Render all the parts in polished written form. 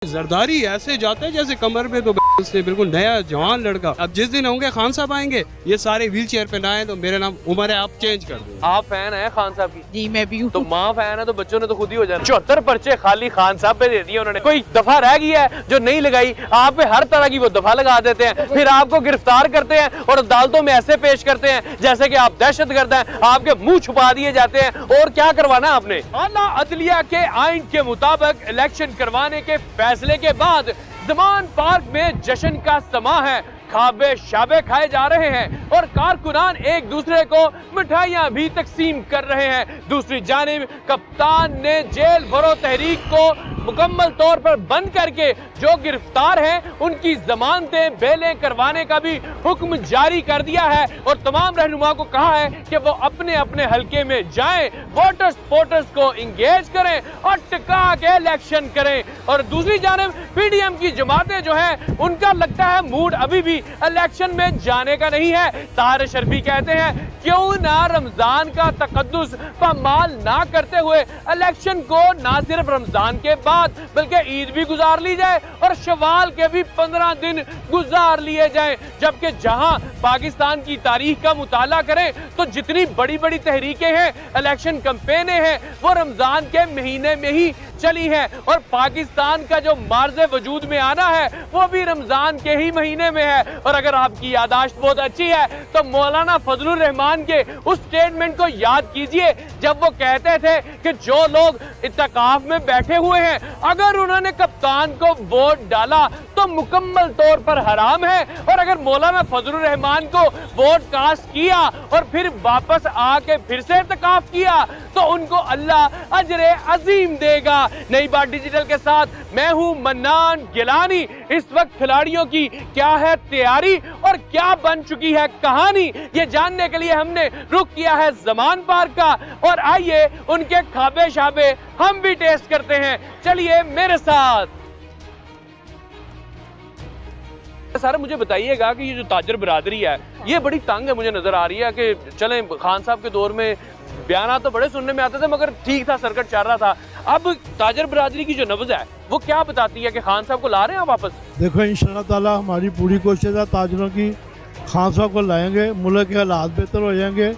जरदारी ऐसे जाता है जैसे कमर में तो से बिल्कुल नया जवान लड़का। अब जिस दिन होंगे खान साहब आएंगे, ये सारे व्हील चेयर पे ना आए तो मेरा नाम उमर है, आप चेंज कर दो। आप फैन है खान साहब की? जी मैं भी हूँ। तो माँ फैन है तो बच्चों ने तो खुद ही हो जाना। 74 पर्चे खाली खान साहब पे दे दिए उन्होंने। कोई दफा रह गई है जो नहीं लगाई, आप पे हर तरह की वो दफा लगा देते हैं, फिर आपको गिरफ्तार करते हैं और अदालतों में ऐसे पेश करते हैं जैसे कि आप दहशतगर्द हैं, आपके मुंह छुपा दिए जाते हैं। और क्या करवाना आपने? आला अदलिया के आइन के मुताबिक इलेक्शन करवाने के फैसले के बाद ज़मान पार्क में जश्न का समा है। खाबे शाबे खाए जा रहे हैं और कारकुनान एक दूसरे को मिठाइयां भी तकसीम कर रहे हैं। दूसरी जानिब कप्तान ने जेल भरो तहरीक को मुकम्मल तौर पर बंद करके जो गिरफ्तार हैं उनकी जमानतें बेलें करवाने का भी हुक्म जारी कर दिया है और तमाम रहनुमा को कहा है कि वो अपने अपने हलके में जाएं, वोटर्स को इंगेज करें और टिका के इलेक्शन करें। और दूसरी जानिब पीडीएम की जमातें जो है उनका लगता है मूड अभी भी इलेक्शन में जाने का नहीं है। ताहिर शर्फी कहते हैं क्यों ना रमजान का तकद्दुस पामाल ना करते हुए इलेक्शन को ना सिर्फ रमजान के बाद बल्कि ईद भी गुजार ली जाए और शवाल के भी 15 दिन गुजार लिए जाएं। जबकि जहां पाकिस्तान की तारीख का मुताला करें तो जितनी बड़ी बड़ी तहरीकें हैं, इलेक्शन कैंपेनें हैं, वो रमजान के महीने में ही चली है और पाकिस्तान का जो मार्ज़े वजूद में आना है वो भी रमजान के ही महीने में है। और अगर आपकी यादाश्त बहुत अच्छी है तो मौलाना फजलुर रहमान के उस स्टेटमेंट को याद कीजिए जब वो कहते थे कि जो लोग इत्तेकाफ में बैठे हुए हैं अगर उन्होंने कप्तान को वोट डाला तो मुकम्मल तौर पर हराम है, और अगर मौलाना फजलुर रहमान को वोट कास्ट किया और फिर वापस आके फिर से इत्तेकाफ किया तो उनको अल्लाह अजरे अजीम देगा। नई बात डिजिटल के साथ मैं हूं मन्नान गिलानी। इस वक्त खिलाड़ियों की क्या है तैयारी और क्या बन चुकी है कहानी, ये जानने के लिए हमने रुख किया है ज़मान पार्क का और आइए उनके खाबे शाबे हम भी टेस्ट करते हैं। चलिए मेरे साथ। सर मुझे बताइएगा कि ये जो ताजर बिरादरी है ये बड़ी तंग है, मुझे नजर आ रही है कि चलें खान साहब के दौर में बयाना तो बड़े सुनने में आते थे मगर ठीक था, सर्कट चल रहा था। अब ताजर बिरादरी की जो नब्ज़ है वो क्या बताती है कि खान साहब को ला रहे हैं वापस? देखो इंशाअल्लाह ताला हमारी पूरी कोशिश है ताजरों की, खान साहब को लाएंगे, मुल्क के हालात बेहतर हो जाएंगे,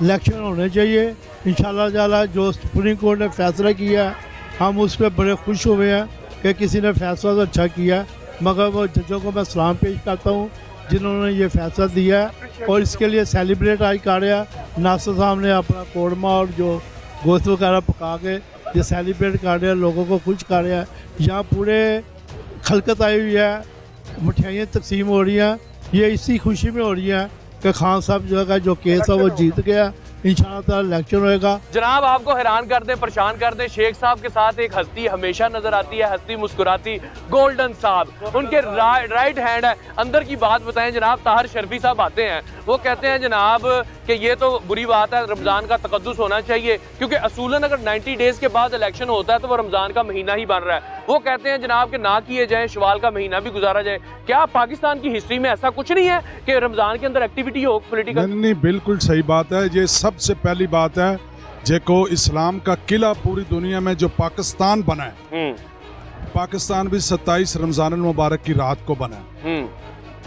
इलेक्शन होने चाहिए इंशाअल्लाह ताला। जो सुप्रीम कोर्ट ने फैसला किया है हम उस पर बड़े खुश हुए हैं कि किसी ने फैसला तो अच्छा किया, मगर वो जजों को मैं सलाम पेश करता हूँ जिन्होंने ये फैसला दिया है और इसके लिए सेलिब्रेट आज कर रहा है। नासिर साहब ने अपना कोरमा और जो गोश्त वगैरह पका के ये सेलिब्रेट कर रहे हैं, लोगों को खुश कर रहे हैं। यहाँ पूरे खलकत आई हुई है, मिठाइयाँ तकसीम हो रही हैं, ये इसी खुशी में हो रही है कि खान साहब जो केस है वो जीत गया, इंशाअल्लाह इलेक्शन होएगा। जनाब आपको हैरान कर दे, परेशान कर दे, शेख साहब के साथ एक हस्ती हमेशा नजर आती है, हस्ती मुस्कुराती, गोल्डन साहब उनके राइट हैंड है। अंदर की बात बताएं जनाब। ताहिर शर्फी साहब आते हैं, वो कहते हैं जनाब कि ये तो बुरी बात है, रमजान का तकद्दुस होना चाहिए क्योंकि असूलन अगर 90 डेज के बाद इलेक्शन होता है तो वो रमजान का महीना ही बन रहा है। वो कहते हैं जनाब कि ना किए जाए, शवाल का महीना भी गुजारा जाए। क्या पाकिस्तान की हिस्ट्री में ऐसा कुछ नहीं है कि रमजान के अंदर एक्टिविटी हो पोलिटिकल? नहीं, बिल्कुल सही बात है। ये सबसे पहली बात है जेको इस्लाम का किला पूरी दुनिया में जो पाकिस्तान बना है, पाकिस्तान भी 27 रमजान मुबारक की रात को बना है।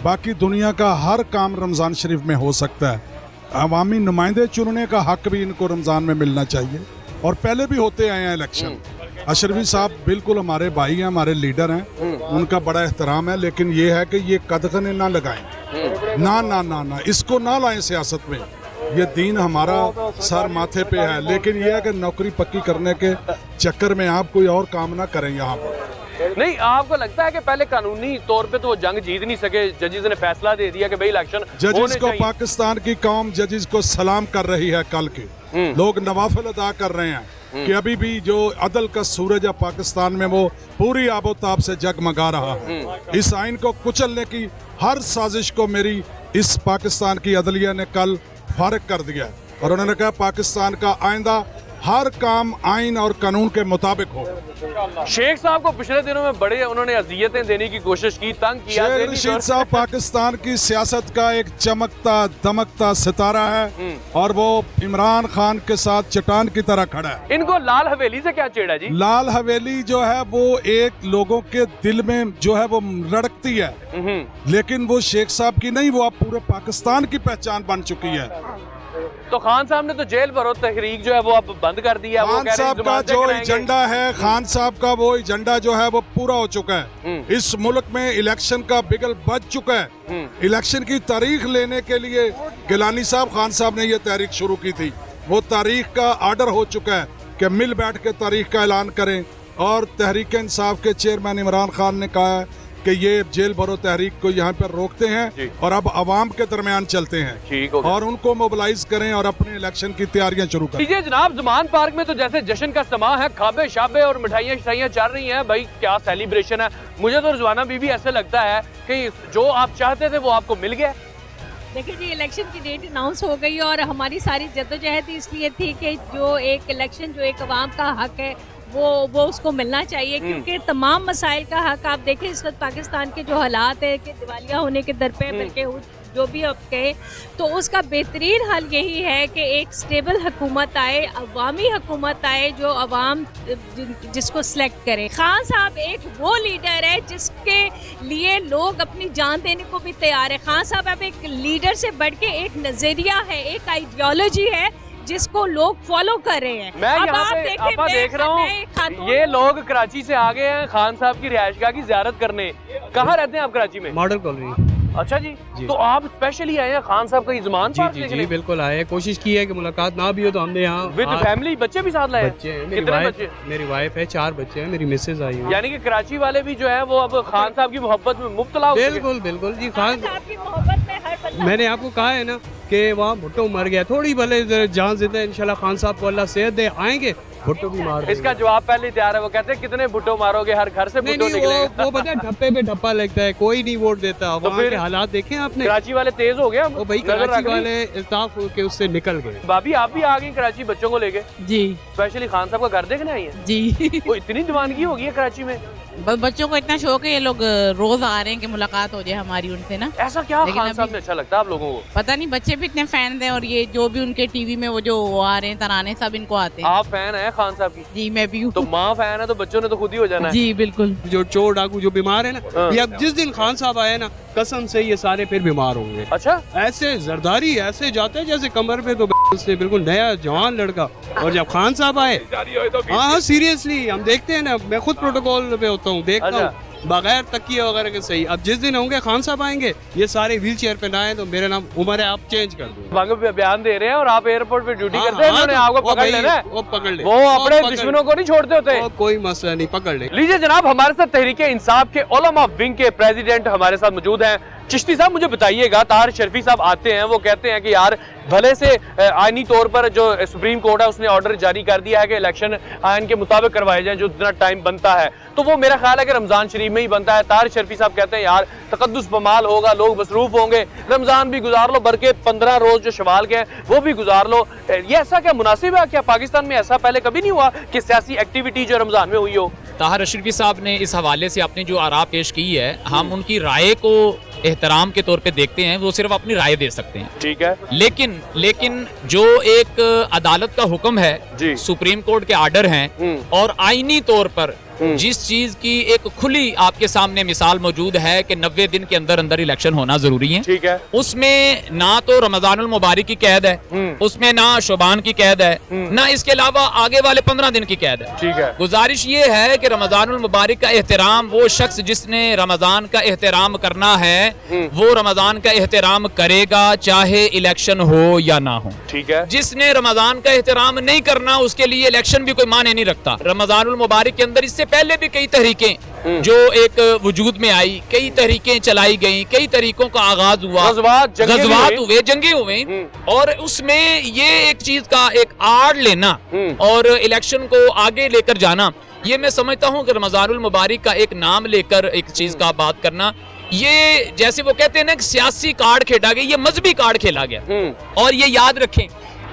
बाकी दुनिया का हर काम रमजान शरीफ में हो सकता है। अवामी नुमाइंदे चुनने का हक भी इनको रमजान में मिलना चाहिए और पहले भी होते आए हैं इलेक्शन। अशरफी साहब बिल्कुल हमारे भाई हैं, हमारे लीडर हैं, उनका बड़ा एहतराम है, लेकिन ये है कि ये कदगने ना लगाएं, ना ना ना ना इसको ना लाएं सियासत में। ये दीन हमारा सर माथे पे है, लेकिन ये है कि नौकरी पक्की करने के चक्कर में आप कोई और काम ना करें यहाँ पर। नहीं, आपको लगता है कि पहले कानूनी तौर पे तो वो जंग जीत नहीं सके, जजेस ने फैसला दे दिया कि भाई इलेक्शन जजेस को, पाकिस्तान की कौम जजेस को सलाम कर रही है, कल के लोग नवाफिल अदा कर रहे हैं कि अभी भी जो अदल का सूरज है पाकिस्तान में वो पूरी आबोताब से जगमगा रहा है। इस आइन को कुचलने की हर साजिश को मेरी इस पाकिस्तान की अदलिया ने कल फारिग कर दिया और उन्होंने कहा पाकिस्तान का आइंदा हर काम आइन और कानून के मुताबिक हो। शेख साहब को पिछले दिनों में बड़े उन्होंने अजियतें देने की कोशिश की, तंग किया। शेख रशीद साहब पाकिस्तान की सियासत का एक चमकता दमकता सितारा है और वो इमरान खान के साथ चट्टान की तरह खड़ा है। इनको लाल हवेली से क्या छेड़ा जी? लाल हवेली जो है वो एक लोगों के दिल में जो है वो रड़कती है, लेकिन वो शेख साहब की नहीं, वो अब पूरे पाकिस्तान की पहचान बन चुकी है। तो खान साहब ने तो जेल भरो तहरीक जो है वो अब बंद कर दिया। खान साहब का जो एजेंडा है, खान साहब का वो एजेंडा जो है वो पूरा हो चुका है। इस मुल्क में इलेक्शन का बिगल बज चुका है। इलेक्शन की तारीख लेने के लिए गिलानी साहब खान साहब ने ये तारीख शुरू की थी। वो तारीख का आर्डर हो चुका है कि मिल बैठ के तारीख का ऐलान करें, और तहरीक इंसाफ के चेयरमैन इमरान खान ने कहा है कि ये जेल भरो तहरीक को यहाँ पर रोकते हैं और अब अवाम के दरमियान चलते हैं। ठीक हो गया। और उनको मोबिलाइज करें और अपने इलेक्शन की तैयारियां शुरू करें। लीजिए जनाब, ज़मान पार्क में तो जैसे जश्न का समा है, खाबे शाबे और मिठाइयाँ शिठाइयाँ चल रही हैं। भाई क्या सेलिब्रेशन है। मुझे तो रिजवाना बीबी ऐसे लगता है कि जो आप चाहते थे वो आपको मिल गया। देखिए जी, इलेक्शन की डेट अनाउंस हो गई और हमारी सारी जद्दोजहद इसलिए थी कि जो एक इलेक्शन जो एक अवाम का हक है वो उसको मिलना चाहिए, क्योंकि तमाम मसाइल का हक आप देखें इस वक्त पाकिस्तान के जो हालात है कि दिवालिया होने के दर पे, बल्कि जो भी आप कहे तो उसका बेहतरीन हल यही है कि एक स्टेबल हुकूमत आए, अवामी हुकूमत आए जो अवाम जिसको सिलेक्ट करे। खान साहब एक वो लीडर है जिसके लिए लोग अपनी जान देने को भी तैयार है। खान साहब अब एक लीडर से बढ़ के एक नजरिया है, एक आइडियोलॉजी है जिसको लोग फॉलो कर रहे हैं। मैं यहाँ पे देख रहा हूँ ये लोग कराची से आ गए हैं खान साहब की रिहाइशगाह की ज़ियारत करने। कहाँ रहते हैं आप कराची में? Model colony. अच्छा जी, तो आप स्पेशली आए हैं खान साहब का ज़मान पार्क देखने? जी बिल्कुल आए, कोशिश की है कि मुलाकात ना भी हो तो हमने यहाँ विद फैमिली, बच्चे भी साथ लाए? बच्चे हैं, मेरी वाइफ है, 4 बच्चे हैं, मेरी मिसेज आई है। यानी कि कराची वाले भी जो है वो अब खान साहब की मोहब्बत में मुब्तला हो गए। बिल्कुल बिल्कुल जी। खान साहब की मोहब्बत में हर बंदा, मैंने आपको कहा है ना कि वहाँ भुट्टो मर गया, थोड़ी भले जान जिंदा है, इंशाल्लाह खान साहब को अल्लाह सेहत दे, आएंगे भुट्टो भी मार। इसका जवाब पहले तैयार है। वो कहते हैं कितने भुट्टो मारोगे, हर घर से भुट्टो निकलेगा। वो पता है ढप्पे पे ढप्पा लगता है, कोई नहीं वोट देता। तो वहाँ के हालात देखे आपने? कराची वाले तेज हो गए। वो भाई कराची वाले इल्ताफ के उससे निकल गए। भाभी आप भी आ गई कराची बच्चों को लेके? जी। स्पेशली खान साहब का घर देखने आई है? जी। वो इतनी दीवानगी हो गई है कराची में, बच्चों को इतना शौक है, ये लोग रोज आ रहे हैं कि मुलाकात हो जाए हमारी उनसे ना। ऐसा क्या खान साहब ने अच्छा लगता है आप लोगों को? पता नहीं, बच्चे भी इतने फैन थे और ये जो भी उनके टीवी में वो जो आ रहे हैं तराने सब इनको आते हैं। आप फैन है खान साहब की? जी मैं भी हूँ। तो माँ फैन है तो बच्चों ने तो खुद ही हो जाना है। जी बिल्कुल। जो चोर डाकू जो बीमार है ना, ये अब जिस दिन खान साहब आए ना, कसम से ये सारे फिर बीमार होंगे। अच्छा, ऐसे जरदारी ऐसे जाते हैं जैसे कमर पे तो से बिल्कुल नया जवान लड़का। और जब खान साहब आए, हाँ सीरियसली हम देखते हैं ना, मैं खुद प्रोटोकॉल पे होता हूँ, देखता हूँ बगैर तकिए वगैरह के सही। अब जिस दिन होंगे खान साहब आएंगे, ये सारे व्हील चेयर पे ना आए तो मेरा नाम उमर है, आप चेंज कर दो। बयान दे रहे हैं और आप एयरपोर्ट पे ड्यूटी करते हैं, उन्होंने आपको पकड़ लेना है। वो पकड़ ले, वो अपने दुश्मनों को नहीं छोड़ते होते। कोई मसला नहीं, पकड़ ले। लीजिए जनाब, हमारे साथ तहरीक इंसाफ के उलमा विंग के प्रेसिडेंट हमारे साथ मौजूद हैं। चिश्ती साहब मुझे बताइएगा, ताहिर शर्फी साहब आते हैं, वो कहते हैं कि यार भले से आईनी तौर पर जो सुप्रीम कोर्ट है उसने ऑर्डर जारी कर दिया है कि इलेक्शन आइन के मुताबिक करवाए जाएं जो जितना टाइम बनता है, तो वो मेरा ख्याल है कि रमजान शरीफ में ही बनता है। ताहिर शर्फी साहब कहते हैं यार तकद्दुस बमाल होगा, लोग मसरूफ होंगे, रमजान भी गुजार लो, बल्कि 15 रोज जो शवाल के हैं वो भी गुजार लो। ये ऐसा क्या मुनासिब है? क्या पाकिस्तान में ऐसा पहले कभी नहीं हुआ कि सियासी एक्टिविटी जो रमजान में हुई हो? ताहिर शर्फी साहब ने इस हवाले से अपनी जो आरा पेश की है, हम उनकी राय को एहतराम के तौर पे देखते हैं, वो सिर्फ अपनी राय दे सकते हैं। ठीक है, लेकिन जो एक अदालत का हुक्म है, सुप्रीम कोर्ट के आर्डर हैं और आईनी तौर पर जिस चीज की एक खुली आपके सामने मिसाल मौजूद है कि 90 दिन के अंदर अंदर इलेक्शन होना जरूरी है, ठीक है, उसमें ना तो रमजानुल मुबारक की कैद है, उसमें ना शुबान की कैद है, ना इसके अलावा आगे वाले 15 दिन की कैद है। ठीक है, गुजारिश ये है कि रमजानुल मुबारक का एहतराम, वो शख्स जिसने रमजान का एहतराम करना है वो रमजान का एहतराम करेगा चाहे इलेक्शन हो या ना हो। ठीक है, जिसने रमजान का एहतराम नहीं करना उसके लिए इलेक्शन भी कोई माने नहीं रखता। रमजानुल मुबारक के अंदर इससे पहले भी कई तहरीकें जो एक वजूद में आई, कई तहरीकें चलाई गई, कई तरीकों का आगाज हुआ, गजवात हुए, जंगे हुए, और उसमें ये एक चीज का एक आड़ लेना और इलेक्शन को आगे लेकर जाना, ये मैं समझता हूँ कि रमजानुल मुबारक का एक नाम लेकर एक चीज का बात करना, ये जैसे वो कहते हैं ना कि सियासी कार्ड खेला गया, ये मजहबी कार्ड खेला गया। और ये याद रखें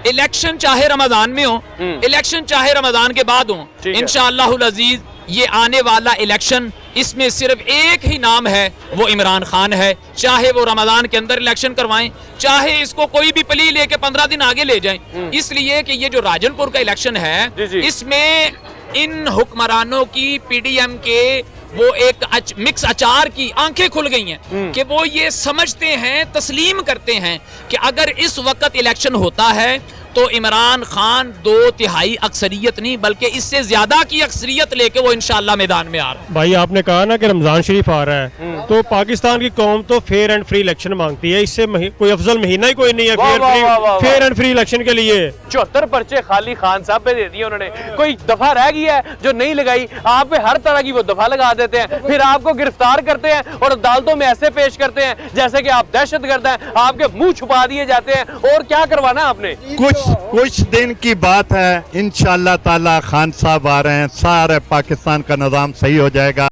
इलेक्शन चाहे रमजान में हो, इलेक्शन चाहे रमजान के बाद हो, ठीक है। इंशाअल्लाहुल अजीज ये आने वाला इलेक्शन, इसमें सिर्फ एक ही नाम है, वो इमरान खान है। चाहे वो रमजान के अंदर इलेक्शन करवाएं, चाहे इसको कोई भी प्ली लेके 15 दिन आगे ले जाएं। इसलिए कि ये जो राजनपुर का इलेक्शन जी, है, जी। इसमें इन हुक्मरानों की, पीडीएम के वो एक मिक्स अचार की आंखें खुल गई हैं कि वो ये समझते हैं, तस्लीम करते हैं कि अगर इस वक्त इलेक्शन होता है तो इमरान खान 2/3 अक्सरियत नहीं बल्कि इससे ज्यादा की अक्सरियत लेके वो इंशाल्लाह मैदान में आ रहा है। भाई आपने कहा ना कि रमजान शरीफ आ रहा है, तो पाकिस्तान की कौम तो फेयर एंड फ्री इलेक्शन मांगती है। इससे कोई अफजल महीना ही कोई नहीं है वाह, वाह, वाह, वाह, फेयर एंड फ्री इलेक्शन के लिए। 74 पर्चे खाली खान साहब पे दे दिए उन्होंने। कोई दफा रह गई है जो नहीं लगाई, आप पे हर तरह की वो दफा लगा देते हैं, फिर आपको गिरफ्तार करते हैं और अदालतों में ऐसे पेश करते हैं जैसे कि आप दहशतगर्द हैं, आपके मुंह छुपा दिए जाते हैं। और क्या करवाना आपने? कुछ दिन की बात है, इंशाअल्लाह ताला खान साहब आ रहे हैं, सारे पाकिस्तान का निज़ाम सही हो जाएगा।